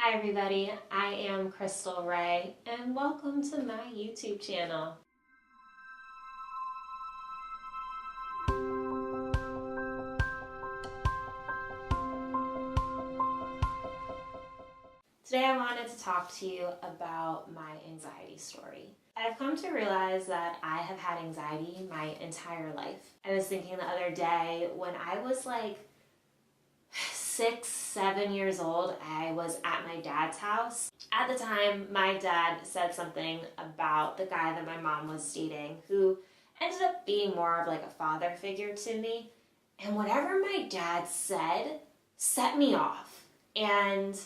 Hi everybody, I am Khrystle Rea and welcome to my YouTube channel. Today I wanted to talk to you about my anxiety story. I've come to realize that I have had anxiety my entire life. I was thinking the other day when I was like 6, 7 years old, I was at my dad's house. At the time, my dad said something about the guy that my mom was dating who ended up being more of like a father figure to me. And whatever my dad said set me off. And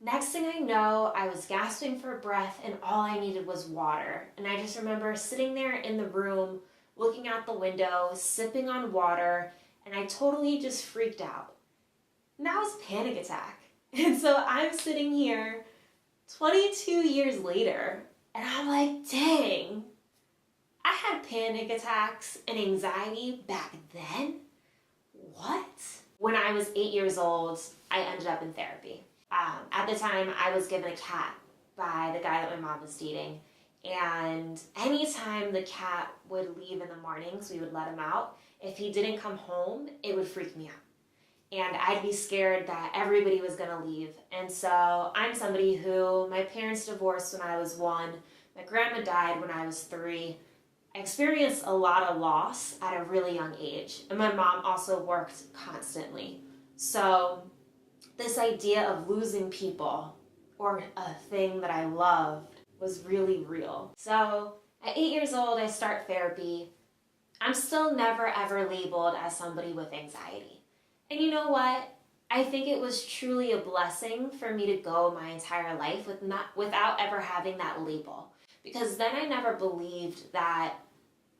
next thing I know, I was gasping for breath and all I needed was water. And I just remember sitting there in the room, looking out the window, sipping on water, and I totally just freaked out. And that was a panic attack. And so I'm sitting here 22 years later, and I'm like, dang, I had panic attacks and anxiety back then? What? When I was 8 years old, I ended up in therapy. At the time, I was given a cat by the guy that my mom was dating. And anytime the cat would leave in the mornings, we would let him out. If he didn't come home, it would freak me out. And I'd be scared that everybody was going to leave. And so I'm somebody who, my parents divorced when I was 1. My grandma died when I was 3. I experienced a lot of loss at a really young age. And my mom also worked constantly. So this idea of losing people or a thing that I loved was really real. So at 8 years old, I start therapy. I'm still never ever labeled as somebody with anxiety. And you know what? I think it was truly a blessing for me to go my entire life without ever having that label. Because then I never believed that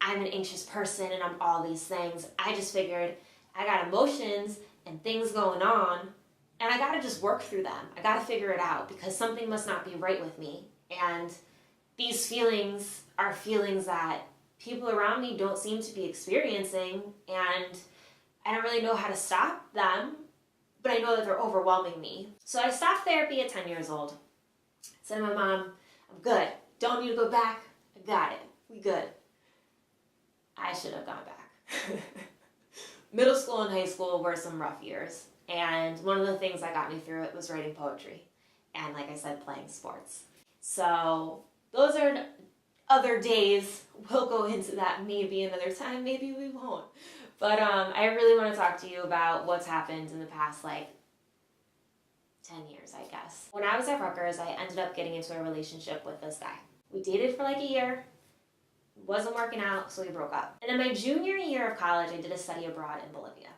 I'm an anxious person and I'm all these things. I just figured I got emotions and things going on and I gotta just work through them. I gotta figure it out because something must not be right with me. And these feelings are feelings that people around me don't seem to be experiencing, and I don't really know how to stop them, but I know that they're overwhelming me. So I stopped therapy at 10 years old. I said to my mom, I'm good. Don't need to go back. I got it. We good. I should have gone back. Middle school and high school were some rough years. And one of the things that got me through it was writing poetry. And like I said, playing sports. So those are other days. We'll go into that maybe another time. Maybe we won't. But I really want to talk to you about what's happened in the past, 10 years, I guess. When I was at Rutgers, I ended up getting into a relationship with this guy. We dated for like a year. It wasn't working out, so we broke up. And in my junior year of college, I did a study abroad in Bolivia.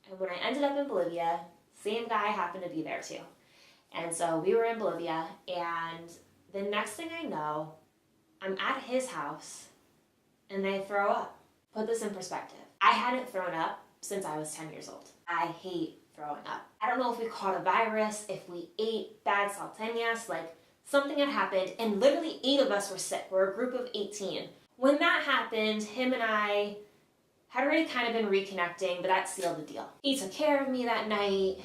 And when I ended up in Bolivia, same guy happened to be there too. And so we were in Bolivia, and the next thing I know, I'm at his house, and I throw up. Put this in perspective. I hadn't thrown up since I was 10 years old. I hate throwing up. I don't know if we caught a virus, if we ate bad salteñas, something had happened, and literally 8 of us were sick. We're a group of 18. When that happened, him and I had already kind of been reconnecting, but that sealed the deal. He took care of me that night.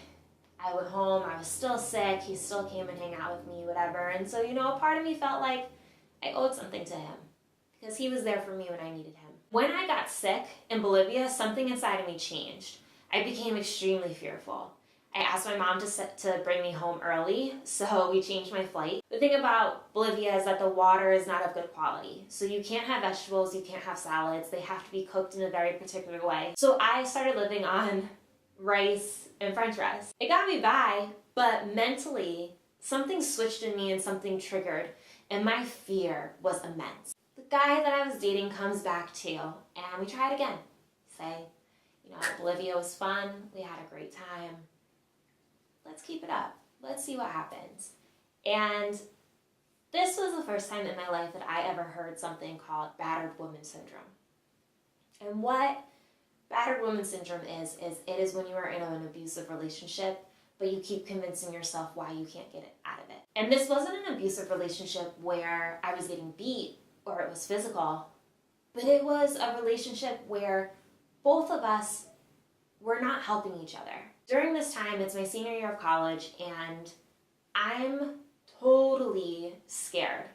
I went home, I was still sick, he still came and hang out with me, whatever. And so, a part of me felt like I owed something to him because he was there for me when I needed him. When I got sick in Bolivia, something inside of me changed. I became extremely fearful. I asked my mom to bring me home early, so we changed my flight. The thing about Bolivia is that the water is not of good quality. So you can't have vegetables, you can't have salads. They have to be cooked in a very particular way. So I started living on rice and french fries. It got me by, but mentally, something switched in me and something triggered, and my fear was immense. The guy that I was dating comes back too, and we try it again. Say, Bolivia was fun, we had a great time. Let's keep it up. Let's see what happens. And this was the first time in my life that I ever heard something called battered woman syndrome. And what battered woman syndrome is it is when you are in an abusive relationship, but you keep convincing yourself why you can't get it out of it. And this wasn't an abusive relationship where I was getting beat or it was physical, but it was a relationship where both of us were not helping each other. During this time, it's my senior year of college, and I'm totally scared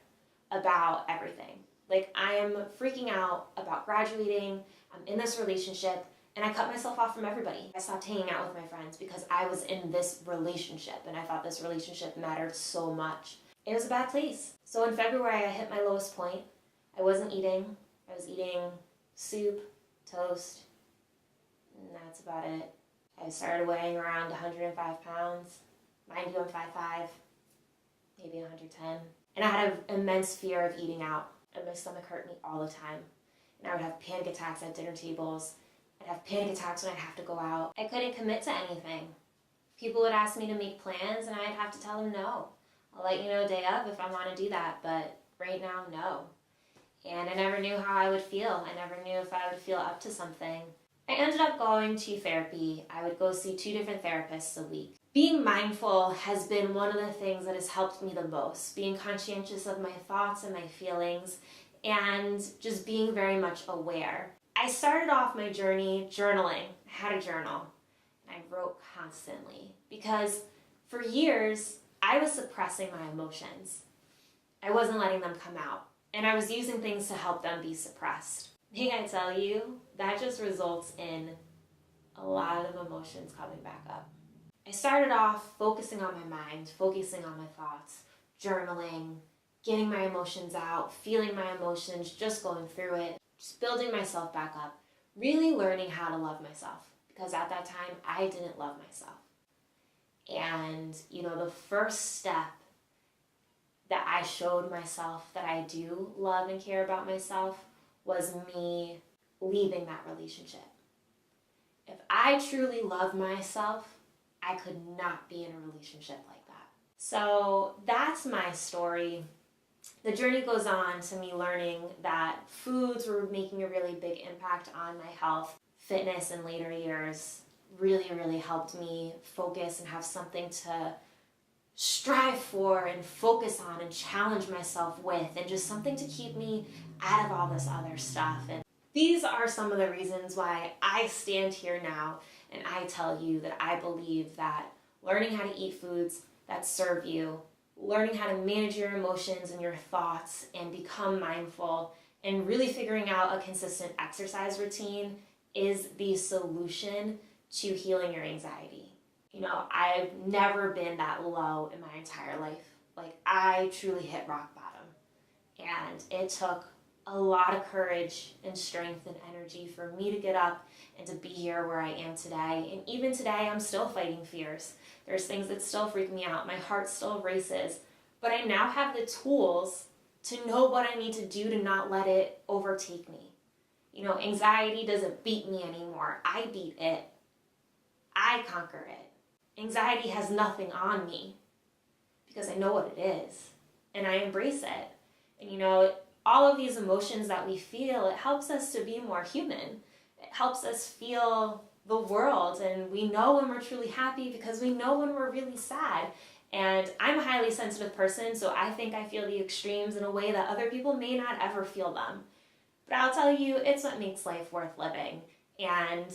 about everything. Like, I am freaking out about graduating. I'm in this relationship, and I cut myself off from everybody. I stopped hanging out with my friends because I was in this relationship, and I thought this relationship mattered so much. It was a bad place. So in February, I hit my lowest point. I wasn't eating. I was eating soup, toast, and that's about it. I started weighing around 105 pounds. Mind you, I'm 5'5", maybe 110. And I had an immense fear of eating out, and my stomach hurt me all the time. And I would have panic attacks at dinner tables. I'd have panic attacks when I'd have to go out. I couldn't commit to anything. People would ask me to make plans, and I'd have to tell them no. I'll let you know day of if I want to do that, but right now, no. And I never knew how I would feel. I never knew if I would feel up to something. I ended up going to therapy. I would go see 2 different therapists a week. Being mindful has been one of the things that has helped me the most. Being conscientious of my thoughts and my feelings, and just being very much aware. I started off my journey journaling. I had a journal. And I wrote constantly because for years, I was suppressing my emotions. I wasn't letting them come out. And I was using things to help them be suppressed. May I tell you, that just results in a lot of emotions coming back up. I started off focusing on my mind, focusing on my thoughts, journaling, getting my emotions out, feeling my emotions, just going through it, just building myself back up, really learning how to love myself. Because at that time, I didn't love myself. And, the first step that I showed myself that I do love and care about myself was me leaving that relationship. If I truly love myself, I could not be in a relationship like that. So that's my story. The journey goes on to me learning that foods were making a really big impact on my health. Fitness in later years really, really helped me focus and have something to strive for and focus on and challenge myself with, and just something to keep me out of all this other stuff. And these are some of the reasons why I stand here now and I tell you that I believe that learning how to eat foods that serve you, learning how to manage your emotions and your thoughts and become mindful, and really figuring out a consistent exercise routine is the solution to healing your anxiety. I've never been that low in my entire life. Like, I truly hit rock bottom. And it took a lot of courage and strength and energy for me to get up and to be here where I am today. And even today, I'm still fighting fears. There's things that still freak me out. My heart still races. But I now have the tools to know what I need to do to not let it overtake me. Anxiety doesn't beat me anymore. I beat it. I conquer it. Anxiety has nothing on me because I know what it is and I embrace it. And all of these emotions that we feel, it helps us to be more human. It helps us feel the world, and we know when we're truly happy because we know when we're really sad. And I'm a highly sensitive person, so I think I feel the extremes in a way that other people may not ever feel them. But I'll tell you, it's what makes life worth living. And,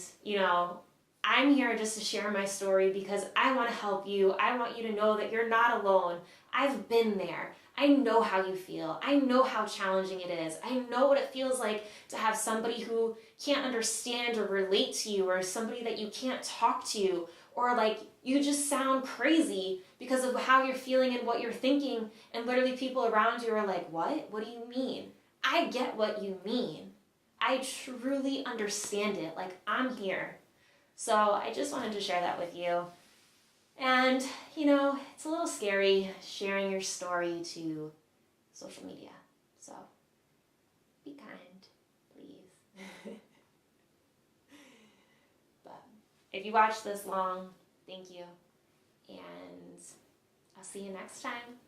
I'm here just to share my story because I want to help you. I want you to know that you're not alone. I've been there. I know how you feel. I know how challenging it is. I know what it feels like to have somebody who can't understand or relate to you, or somebody that you can't talk to, or like you just sound crazy because of how you're feeling and what you're thinking, and literally people around you are like, what? What do you mean? I get what you mean. I truly understand it. Like, I'm here. So I just wanted to share that with you. And, it's a little scary sharing your story to social media. So be kind, please. But if you watched this long, thank you. And I'll see you next time.